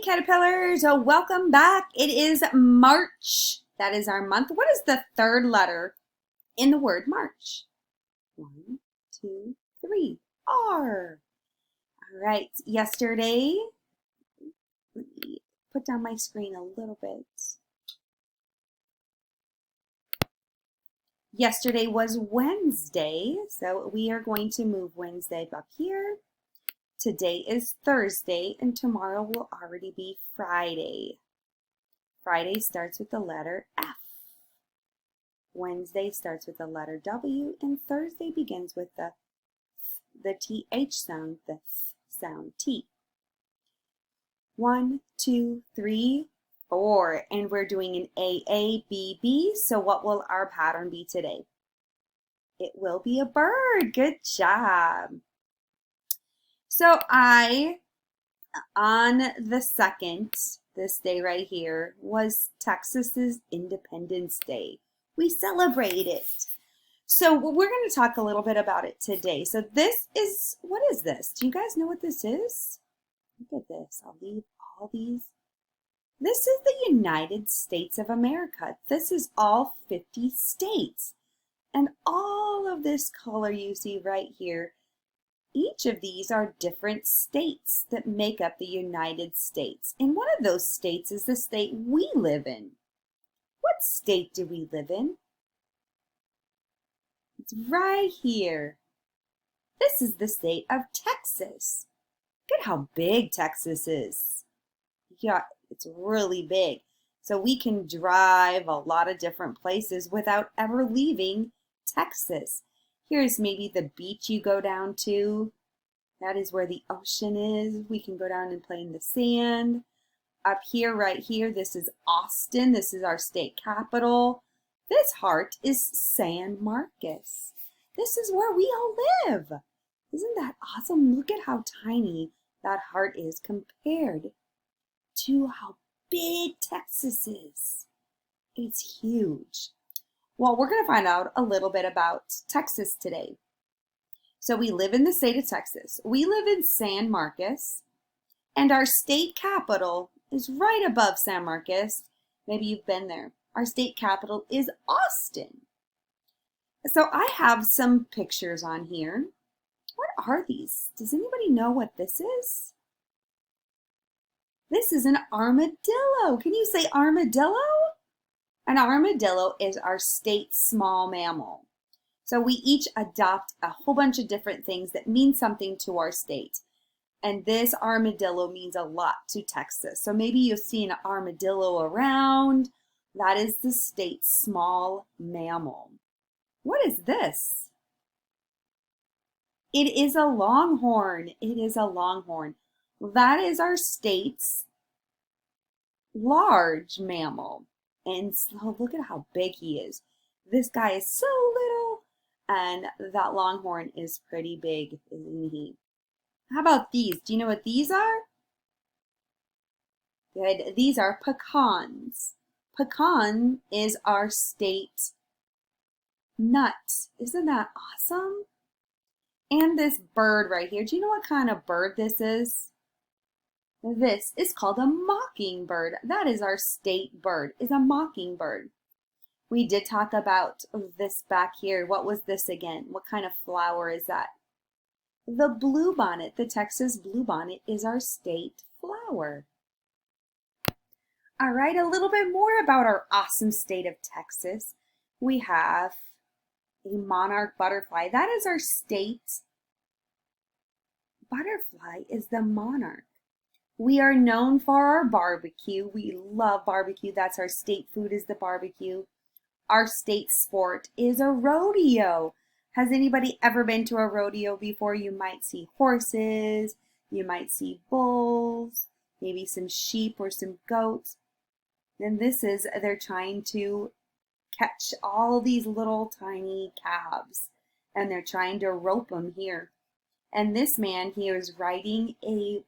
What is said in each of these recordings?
Caterpillars, welcome back. It is March. That is our month. What is the third letter in the word March? 1, 2, 3. R. All right. Yesterday, let me put down my screen a little bit. Yesterday was Wednesday, so we are going to move Wednesday up here. Today is Thursday, and tomorrow will already be Friday. Friday starts with the letter F. Wednesday starts with the letter W, and Thursday begins with the TH sound, the th sound, T. 1, 2, 3, 4, and we're doing an AABB, so what will our pattern be today? It will be a bird. Good job. So on the 2nd, this day right here, was Texas's Independence Day. We celebrate it. So we're going to talk a little bit about it today. So this is, what is this? Do you guys know what this is? Look at this. I'll leave all these. This is the United States of America. This is all 50 states. And all of this color you see right here, each of these are different states that make up the United States. And one of those states is the state we live in. What state do we live in? It's right here. This is the state of Texas. Look at how big Texas is. Yeah, it's really big. So we can drive a lot of different places without ever leaving Texas. Here's maybe the beach you go down to. That is where the ocean is. We can go down and play in the sand. Up here, right here, this is Austin. This is our state capital. This heart is San Marcos. This is where we all live. Isn't that awesome? Look at how tiny that heart is compared to how big Texas is. It's huge. Well, we're going to find out a little bit about Texas today. So we live in the state of Texas. We live in San Marcos, and our state capital is right above San Marcos. Maybe you've been there. Our state capital is Austin. So I have some pictures on here. What are these? Does anybody know what this is? This is an armadillo. Can you say armadillo? An armadillo is our state small mammal. So we each adopt a whole bunch of different things that mean something to our state. And this armadillo means a lot to Texas. So maybe you've seen an armadillo around. That is the state's small mammal. What is this? It is a longhorn. It is a longhorn. That is our state's large mammal. And so look at how big he is. This guy is so little, and that longhorn is pretty big, isn't he? How about these? Do you know what these are? Good. These are pecans. Pecan is our state nut. Isn't that awesome? And this bird right here. Do you know what kind of bird this is? This is called a mockingbird. That is our state bird, is a mockingbird. We did talk about this back here. What was this again? What kind of flower is that? The bluebonnet. The Texas bluebonnet is our state flower. All right, a little bit more about our awesome state of Texas. We have a monarch butterfly. That is our state butterfly, is the monarch. We are known for our barbecue. We love barbecue. That's our state food, is the barbecue. Our state sport is a rodeo. Has anybody ever been to a rodeo before? You might see horses, you might see bulls, maybe some sheep or some goats. Then this is, they're trying to catch all these little tiny calves, and they're trying to rope them here. And this man here is riding a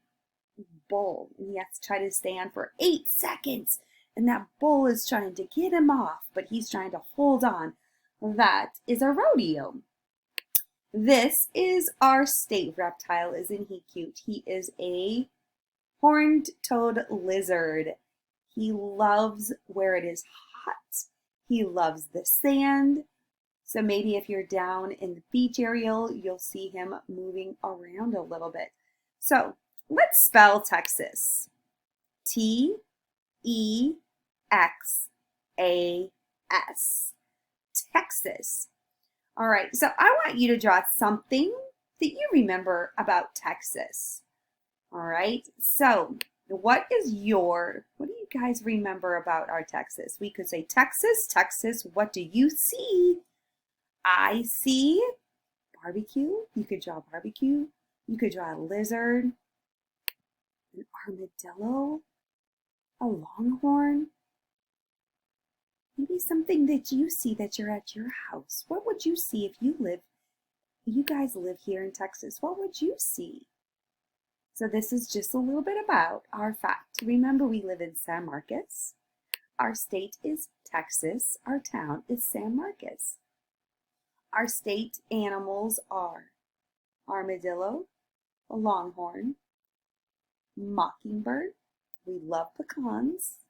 bull, and he has to try to stand for 8 seconds, and that bull is trying to get him off, but he's trying to hold on. That is a rodeo. This is our state reptile. Isn't he cute? He is a Horned-toed lizard. He loves where it is hot. He loves the sand. So maybe if you're down in the beach area, you'll see him moving around a little bit. So let's spell Texas. T-E-X-A-S. Texas. All right, so I want you to draw something that you remember about Texas. All right, so what do you guys remember about our Texas? We could say, Texas, Texas, what do you see? I see barbecue. You could draw barbecue. You could draw a lizard, an armadillo, a longhorn. Maybe something that you see that you're at your house. What would you see if you guys live here in Texas? What would you see? So this is just a little bit about our fact. Remember, we live in San Marcos. Our state is Texas. Our town is San Marcos. Our state animals are armadillo, a longhorn, mockingbird, we love pecans,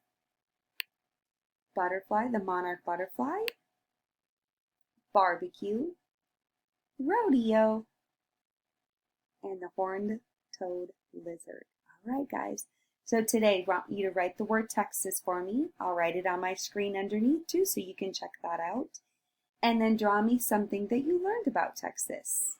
butterfly, the monarch butterfly, barbecue, rodeo, and the horned-toed lizard. All right, guys. So today, I want you to write the word Texas for me. I'll write it on my screen underneath too, so you can check that out. And then draw me something that you learned about Texas.